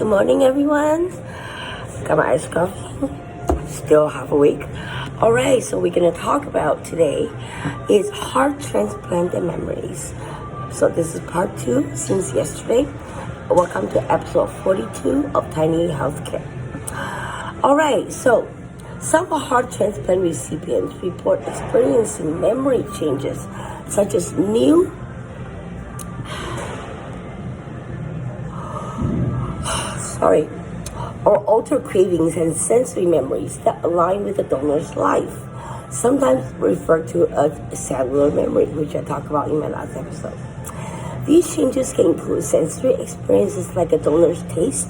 Good morning, everyone. Got my iced coffee. Still half awake. All right, so we're going to talk about today is heart transplant and memories. So this is part 2 since yesterday. Welcome to episode 42 of Tiny Healthcare. All right, so some heart transplant recipients report experiencing memory changes such as new or altered cravings and sensory memories that align with the donor's life, sometimes referred to as cellular memory, which I talked about in my last episode. These changes can include sensory experiences like a donor's taste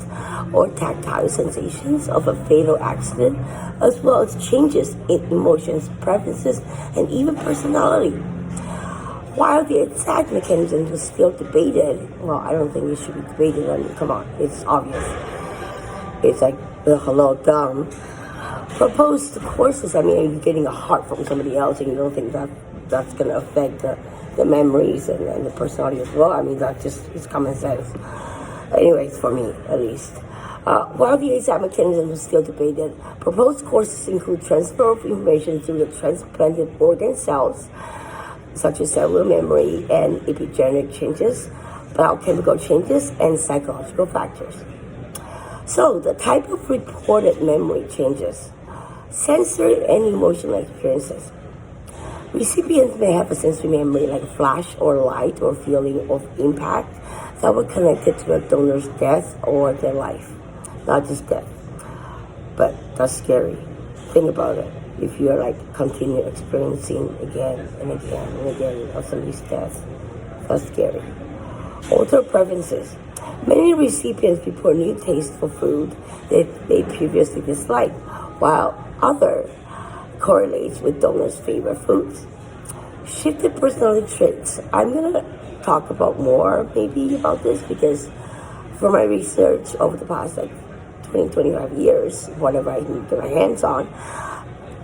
or tactile sensations of a fatal accident, as well as changes in emotions, preferences, and even personality. While the exact mechanism is still debated, well, I don't think it should be debated. I mean, come on, it's obvious. It's like the hello dumb. Proposed courses, I mean, you're getting a heart from somebody else and you don't think that's going to affect the memories and the personality as well. I mean, that just is common sense. Anyways, for me, at least. While the exact mechanism is still debated, proposed courses include transfer of information through the transplanted organ cells, such as cellular memory and epigenetic changes, biochemical changes, and psychological factors. So, the type of reported memory changes: sensory and emotional experiences. Recipients may have a sensory memory like a flash or light or feeling of impact that were connected to a donor's death or their life. Not just death, but that's scary. Think about it. If you're continue experiencing again and again and again of somebody's death, that's scary. Altered preferences. Many recipients report new taste for food that they previously disliked, while other correlates with donors' favorite foods. Shifted personality traits. I'm gonna talk about more maybe about this because for my research over the past 25 years, whatever I can get my hands on,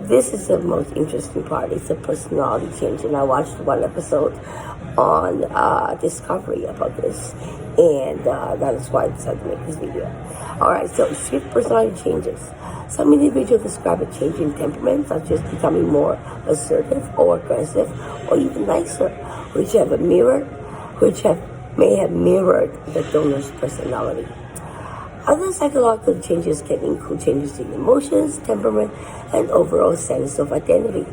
this is the most interesting part. It's the personality change, and I watched one episode on Discovery about this, and that is why I decided to make this video. Alright, so shift personality changes. Some individuals describe a change in temperament, such as becoming more assertive or aggressive, or even nicer, which may have mirrored the donor's personality. Other psychological changes can include changes in emotions, temperament, and overall sense of identity.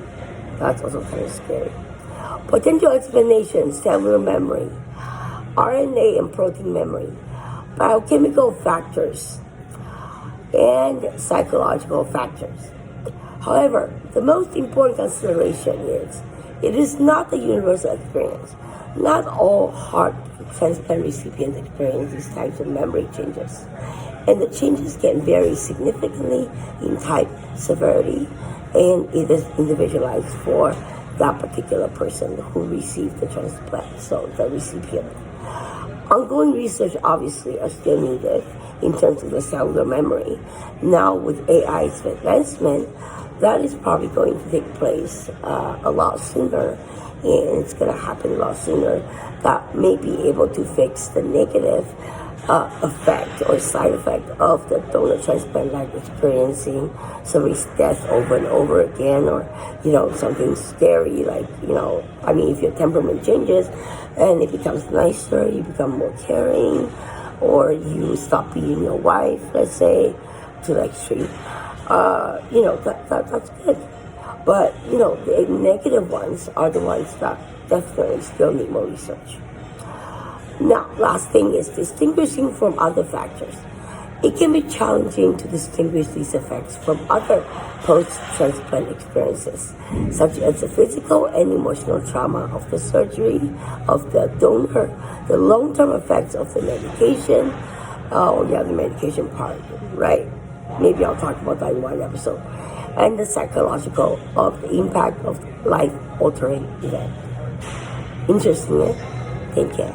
That's also kind of scary. Potential explanations: cellular memory, RNA and protein memory, biochemical factors, and psychological factors. However, the most important consideration is it is not the universal experience. Not all heart transplant recipients experience these types of memory changes, and the changes can vary significantly in type, severity, and it is individualized for that particular person who received the transplant, so the recipient. Ongoing research obviously are still needed in terms of the cellular memory. Now with AI's advancement, that is probably going to take place a lot sooner, and it's going to happen a lot sooner. That may be able to fix the negative effect or side effect of the donor transplant, like experiencing somebody's death over and over again, or something scary, if your temperament changes and it becomes nicer, you become more caring, or you stop beating your wife, let's say, to the extreme, that's good. But the negative ones are the ones that definitely still need more research. Now, last thing is distinguishing from other factors. It can be challenging to distinguish these effects from other post-transplant experiences, such as the physical and emotional trauma of the surgery of the donor, the long-term effects of the medication, the medication part, right? Maybe I'll talk about that in one episode. And the psychological of the impact of life-altering event. Interesting, eh? Take care.